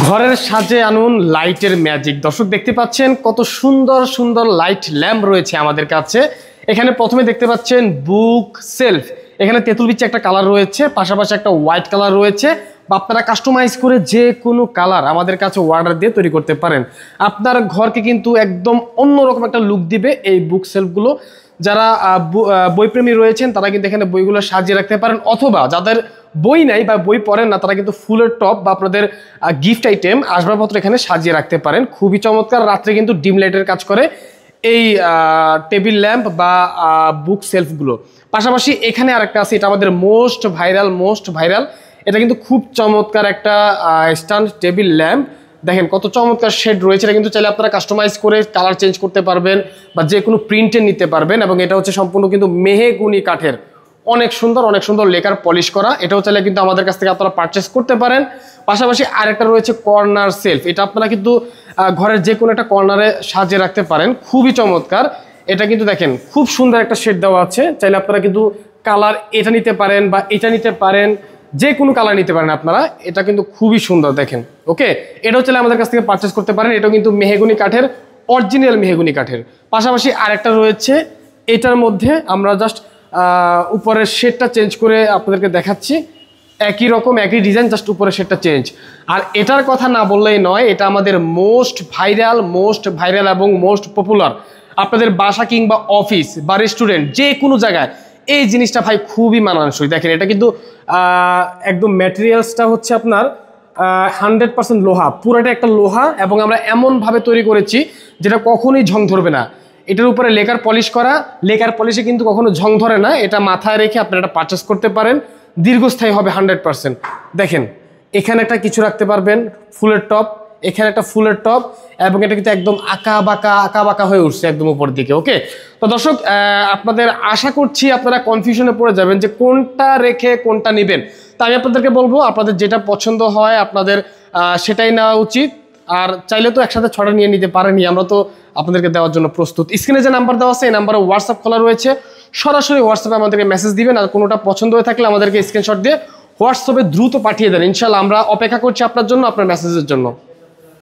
ঘরের সাজে আনুন লাইটের ম্যাজিক। দর্শক দেখতে পাচ্ছেন কত সুন্দর সুন্দর লাইট ল্যাম্প রয়েছে আমাদের কাছে। এখানে প্রথমে দেখতে পাচ্ছেন বুক সেলফ, এখানে তেঁতুল বিচি একটা কালার রয়েছে, পাশাপাশি একটা হোয়াইট কালার রয়েছে। বা আপনারা কাস্টমাইজ করে যে কোনো কালার আমাদের কাছে অর্ডার দিয়ে তৈরি করতে পারেন। আপনার ঘরকে কিন্তু একদম অন্যরকম একটা লুক দিবে এই বুক সেলফগুলো। যারা বইপ্রেমী রয়েছেন তারা কিন্তু এখানে বইগুলো সাজিয়ে রাখতে পারেন, অথবা যাদের বই নাই বা বই পড়েন না তারা কিন্তু ফুলের টপ বা আপনাদের গিফট আইটেম আসবাবপত্র এখানে সাজিয়ে রাখতে পারেন। খুবই চমৎকার। রাত্রে কিন্তু ডিম লাইটের কাজ করে এই টেবিল ল্যাম্প বা বুক সেলফগুলো। পাশাপাশি এখানে আরেকটা আছে, এটা আমাদের মোস্ট ভাইরাল। এটা কিন্তু খুব চমৎকার একটা স্ট্যান্ড টেবিল ল্যাম্প। দেখেন কত চমৎকার শেড রয়েছে। এটা কিন্তু চাইলে আপনারা কাস্টমাইজ করে কালার চেঞ্জ করতে পারবেন বা যে কোনো প্রিন্টের নিতে পারবেন। এবং এটা হচ্ছে সম্পূর্ণ কিন্তু মেহগনি কাঠের, অনেক সুন্দর লেকার পলিশ করা। এটাও চাইলে কিন্তু আমাদের কাছ থেকে আপনারা পারচেস করতে পারেন। পাশাপাশি আরেকটা রয়েছে কর্নার সেলফ, এটা আপনারা কিন্তু ঘরের যে কোনো একটা কর্নারে সাজিয়ে রাখতে পারেন। খুবই চমৎকার। এটা কিন্তু দেখেন খুব সুন্দর একটা শেড দেওয়া আছে। চাইলে আপনারা কিন্তু কালার এটা নিতে পারেন বা এটা নিতে পারেন, যে কোনো কালার নিতে পারেন আপনারা। এটা কিন্তু খুবই সুন্দর দেখেন। ওকে, এটাও চাইলে আমাদের কাছ থেকে পারচেস করতে পারেন। এটাও কিন্তু মেহগনি কাঠের, অরিজিনাল মেহগনি কাঠের। পাশাপাশি আরেকটা রয়েছে, এটার মধ্যে আমরা জাস্ট উপরের শেডটা চেঞ্জ করে আপনাদেরকে দেখাচ্ছি। একই রকম একই ডিজাইন, জাস্ট উপরের শেডটা চেঞ্জ। আর এটার কথা না বললেই নয়, এটা আমাদের মোস্ট ভাইরাল এবং মোস্ট পপুলার। আপনাদের বাসা কিংবা অফিস বা রেস্টুরেন্ট যে কোনো জায়গায় এই জিনিসটা ভাই খুবই মানানসই। দেখেন এটা কিন্তু একদম ম্যাটেরিয়ালসটা হচ্ছে আপনার 100% লোহা, পুরোটা একটা লোহা। এবং আমরা এমনভাবে তৈরি করেছি যেটা কখনোই ঝং ধরবে না। এটার উপরে লেকার পলিশ করা, লেকার পলিশে কিন্তু কখনো ঝং ধরে না। এটা মাথায় রেখে আপনারা এটা পারচেস করতে পারেন, দীর্ঘস্থায়ী হবে 100%। দেখেন এখানে একটা কিছু রাখতে পারবেন, ফুলের টপ, এখানে একটা ফুলের টপ, এবং এটা কিন্তু একদম আঁকা বাঁকা হয়ে উঠছে একদম উপর দিকে। ওকে, তো দর্শক আপনাদের আশা করছি আপনারা কনফিউশনে পড়ে যাবেন যে কোনটা রেখে কোনটা নেবেন। তা আমি আপনাদেরকে বলবো আপনাদের যেটা পছন্দ হয় আপনাদের সেটাই নেওয়া উচিত। আর চাইলে তো একসাথে 6টা নিয়ে নিতে পারেনি, আমরা তো আপনাদেরকে দেওয়ার জন্য প্রস্তুত। স্ক্রিনে যে নাম্বার দেওয়া আছে এই নাম্বারে হোয়াটসঅ্যাপ খোলা রয়েছে, সরাসরি হোয়াটসঅ্যাপে আমাদেরকে মেসেজ দিবেন। আর কোনোটা পছন্দ হয়ে থাকলে আমাদেরকে স্ক্রিনশট দিয়ে হোয়াটসঅ্যাপে দ্রুত পাঠিয়ে দেন। ইনশাল্লাহ আমরা অপেক্ষা করছি আপনার জন্য, আপনার মেসেজের জন্য।